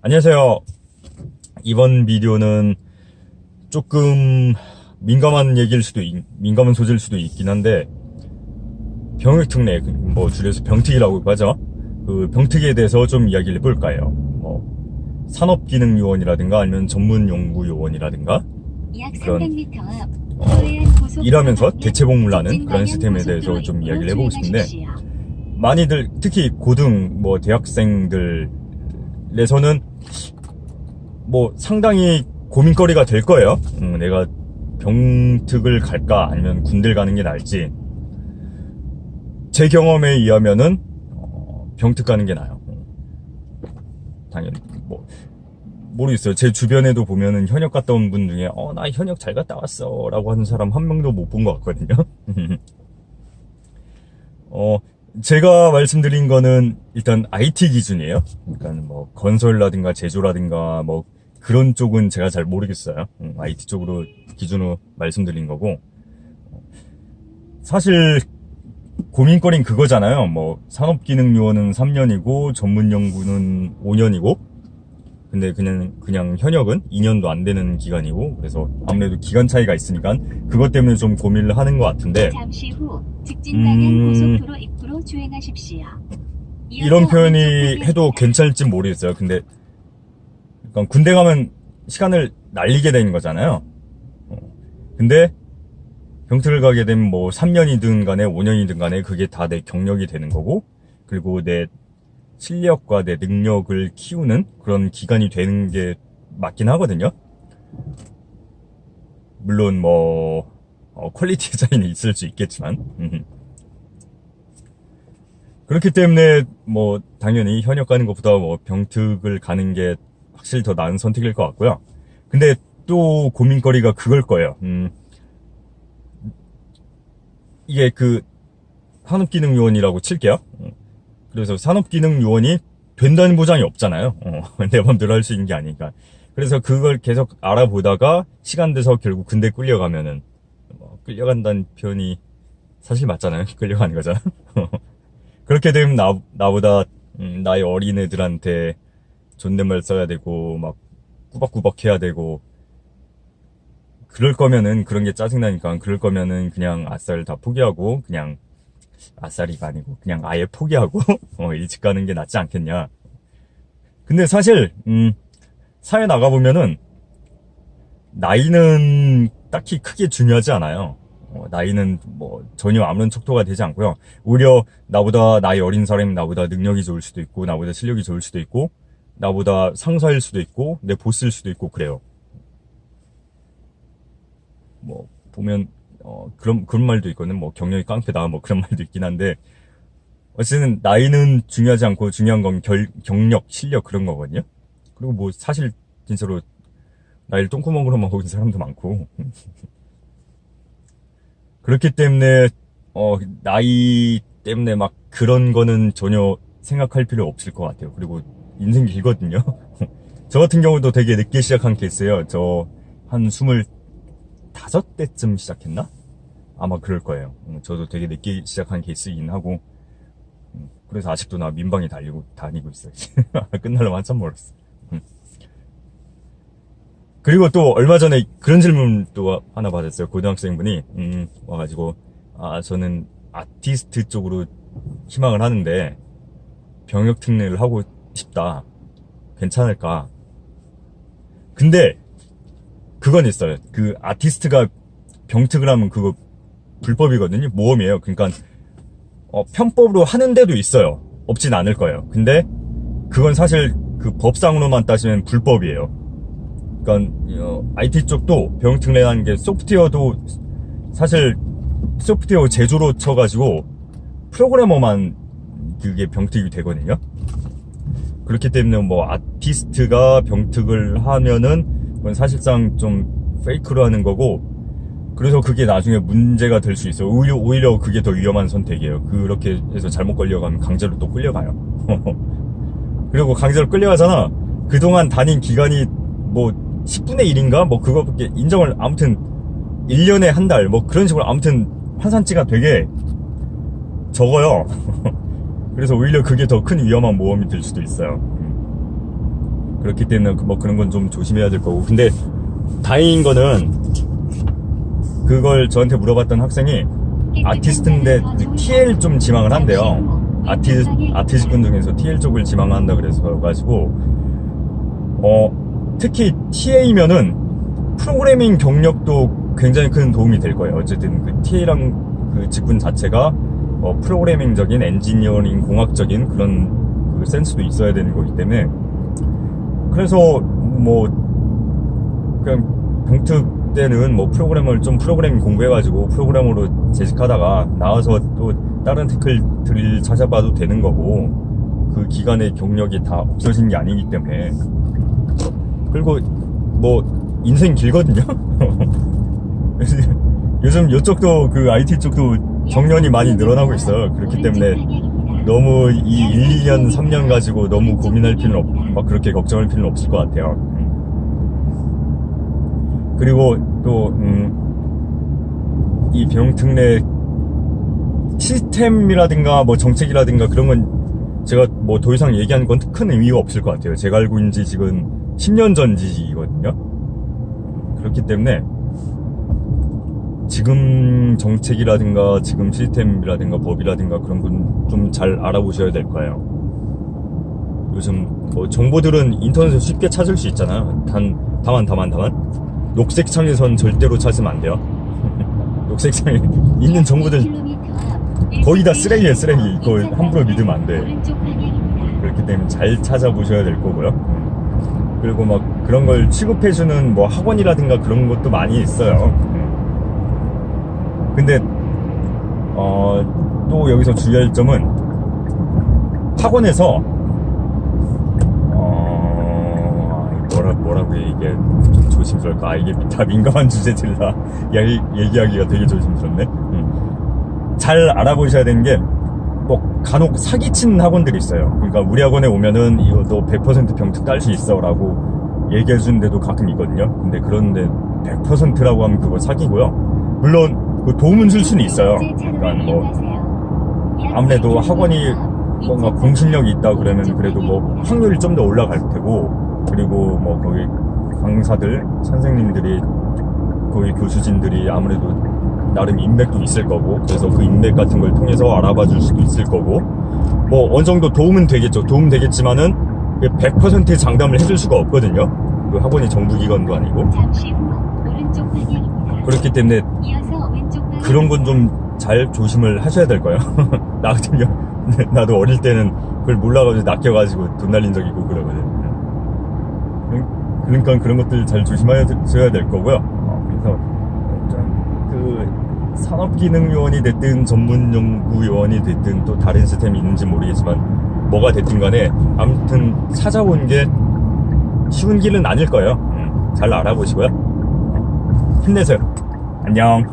안녕하세요. 이번 비디오는 조금 민감한 소재일 수도 있긴 한데, 병역특례, 뭐 줄여서 병특이라고 하죠. 그 병특에 대해서 좀 이야기를 해볼까 해요. 산업기능요원이라든가 아니면 전문연구요원이라든가 그런 일하면서 대체복무를 그런 시스템에 대해서 좀 이야기를 해보고 싶은데, 많이들 특히 대학생들에서는 상당히 고민거리가 될 거예요. 내가 병특을 갈까 아니면 군대를 가는 게 나을지. 제 경험에 의하면은 병특 가는 게 나아요. 당연히 모르겠어요. 제 주변에도 보면은 현역 갔다 온 분 중에 나 현역 잘 갔다 왔어 라고 하는 사람 한 명도 못 본 것 같거든요. 제가 말씀드린 거는 일단 IT 기준이에요. 그러니까 건설이라든가 제조라든가 그런 쪽은 제가 잘 모르겠어요. IT 쪽으로 기준으로 말씀드린 거고, 사실 고민거리는 그거잖아요. 산업기능요원은 3년이고 전문연구는 5년이고, 근데 그냥 현역은 2년도 안 되는 기간이고, 그래서 아무래도 기간 차이가 있으니까 그것 때문에 좀 고민을 하는 것 같은데, 잠시 후 직진 방향 고속도로 입구로 주행하십시오. 이런 표현이 해도 괜찮을지 모르겠어요. 근데 그러니까 군대 가면 시간을 날리게 되는 거잖아요. 근데 병특을 가게 되면 3년이든 간에 5년이든 간에 그게 다 내 경력이 되는 거고, 그리고 내 실력과 내 능력을 키우는 그런 기간이 되는 게 맞긴 하거든요. 물론 퀄리티의 차이는 있을 수 있겠지만 그렇기 때문에 당연히 현역 가는 것보다 병특을 가는 게 확실히 더 나은 선택일 것 같고요. 근데 또 고민거리가 그걸 거예요. 이게 산업기능요원이라고 칠게요. 그래서 산업기능요원이 된다는 보장이 없잖아요. 내 맘대로 할 수 있는 게 아니니까. 그래서 그걸 계속 알아보다가 시간 돼서 결국 군대 끌려가면은, 끌려간다는 표현이 사실 맞잖아요. 끌려가는 거잖아. 그렇게 되면 나보다 나이 어린 애들한테 존댓말 써야 되고 꾸벅꾸벅 해야 되고, 그럴 거면은, 그런 게 짜증나니까 그럴 거면은 그냥 아싸를 다 포기하고, 그냥 아싸리가 아니고 그냥 아예 포기하고 일찍 가는 게 낫지 않겠냐. 근데 사실 사회 나가보면은 나이는 딱히 크게 중요하지 않아요. 나이는 전혀 아무런 척도가 되지 않고요. 오히려 나보다 나이 어린 사람이 나보다 능력이 좋을 수도 있고, 나보다 실력이 좋을 수도 있고, 나보다 상사일 수도 있고, 내 보스일 수도 있고 그래요. 보면 그런 말도 있거든. 경력이 깡패다 그런 말도 있긴 한데, 어쨌든 나이는 중요하지 않고 중요한 건 경력, 실력 그런 거거든요. 그리고 사실 진짜로 나이를 똥구멍으로 먹은 사람도 많고 그렇기 때문에 나이 때문에 그런 거는 전혀 생각할 필요 없을 것 같아요. 그리고 인생 길거든요. 저 같은 경우도 되게 늦게 시작한 케이스예요. 저 한 25대쯤 시작했나? 아마 그럴 거예요. 저도 되게 늦게 시작한 케이스이긴 하고, 그래서 아직도 나 민방위 다니고 있어요. 끝나려면 한참 멀었어. 그리고 또 얼마 전에 그런 질문 또 하나 받았어요. 고등학생분이 와가지고, 저는 아티스트 쪽으로 희망을 하는데 병역특례를 하고 싶다. 괜찮을까? 근데 그건 있어요. 그 아티스트가 병특을 하면 그거 불법이거든요. 모험이에요. 그러니까 편법으로 하는 데도 있어요. 없진 않을 거예요. 근데 그건 사실 그 법상으로만 따지면 불법이에요. 그러니까 IT 쪽도 병특례라는 게 소프트웨어도 사실 소프트웨어 제조로 쳐가지고 프로그래머만 그게 병특이 되거든요. 그렇기 때문에 아티스트가 병특을 하면은 그건 사실상 좀 페이크로 하는 거고, 그래서 그게 나중에 문제가 될 수 있어요. 오히려 그게 더 위험한 선택이에요. 그렇게 해서 잘못 걸려가면 강제로 또 끌려가요. 그리고 강제로 끌려가잖아. 그동안 다닌 기간이 10분의 1인가? 그거밖에 인정을, 아무튼 1년에 한 달 그런 식으로 아무튼 환산치가 되게 적어요. 그래서 오히려 그게 더 큰 위험한 모험이 될 수도 있어요. 그렇기 때문에 뭐 그런 건 좀 조심해야 될 거고. 근데 다행인 거는 그걸 저한테 물어봤던 학생이 아티스트인데 TL 좀 지망을 한대요. 아티스트군 중에서 TL 쪽을 지망한다 그래서 가지고 특히 TA면은 프로그래밍 경력도 굉장히 큰 도움이 될 거예요. 어쨌든 그 TA랑 그 직군 자체가 프로그래밍적인 엔지니어링 공학적인 그런 그 센스도 있어야 되는 거기 때문에 그래서 뭐 그냥 병특 때는 뭐 프로그래밍 공부해가지고 프로그래머로 재직하다가 나와서 또 다른 태클들을 찾아봐도 되는 거고 그 기간의 경력이 다 없어진 게 아니기 때문에 그리고 뭐 인생 길거든요. 요즘 이쪽도 그 IT 쪽도 정년이 많이 늘어나고 있어요. 그렇기 때문에 너무 이 1, 2년, 3년 가지고 너무 고민할 필요는 막 그렇게 걱정할 필요는 없을 것 같아요. 그리고 또 이 병특례 시스템이라든가 뭐 정책이라든가 그런 건 제가 뭐 더 이상 얘기하는 건 큰 의미가 없을 것 같아요. 제가 알고 있는 지 지금 10년 전 지이거든요. 그렇기 때문에 지금 정책이라든가 지금 시스템이라든가 법이라든가 그런 건 좀 잘 알아보셔야 될 거예요. 요즘 뭐 정보들은 인터넷에 쉽게 찾을 수 있잖아요. 다만 녹색 창에선 절대로 찾으면 안 돼요. 녹색 창에 있는 정보들 거의 다 쓰레기예요, 쓰레기. 이거 함부로 믿으면 안 돼. 그렇기 때문에 잘 찾아보셔야 될 거고요. 그리고 막 그런 걸 취급해주는 뭐 학원이라든가 그런 것도 많이 있어요. 근데 또 여기서 주의할 점은 학원에서 뭐라고 이게 좀 조심스러울까? 이게 다 민감한 주제들라 얘기하기가 되게 조심스럽네. 잘 알아보셔야 되는 게 뭐 간혹 사기친 학원들이 있어요. 그러니까 우리 학원에 오면은 이거 너 100% 병특 딸 수 있어라고 얘기해 주는 데도 가끔 있거든요. 근데 그런데 100%라고 하면 그거 사기고요. 물론 그 도움은 줄 수는 있어요. 그러니까 뭐 아무래도 학원이 뭔가 공신력이 있다 그러면 그래도 뭐 확률이 좀 더 올라갈 테고, 그리고 뭐 거기 강사들, 선생님들이, 거기 교수진들이 아무래도 나름 인맥도 있을 거고, 그래서 그 인맥 같은 걸 통해서 알아봐 줄 수도 있을 거고, 뭐 어느 정도 도움은 되겠죠. 도움 되겠지만은 100% 장담을 해줄 수가 없거든요. 그 학원이 정부기관도 아니고. 그렇기 때문에 그런 건 좀 잘 조심을 하셔야 될 거예요. 나 같은 경우 나도 어릴 때는 그걸 몰라가지고 낚여가지고 돈 날린 적이 있고 그러거든. 그러니까 그런 것들 잘 조심하셔야 될 거고요. 그래서 그 산업기능요원이 됐든 전문연구요원이 됐든 또 다른 시스템이 있는지 모르겠지만 뭐가 됐든 간에 아무튼 찾아온 게 쉬운 길은 아닐 거예요. 잘 알아보시고요. 힘내세요. 안녕.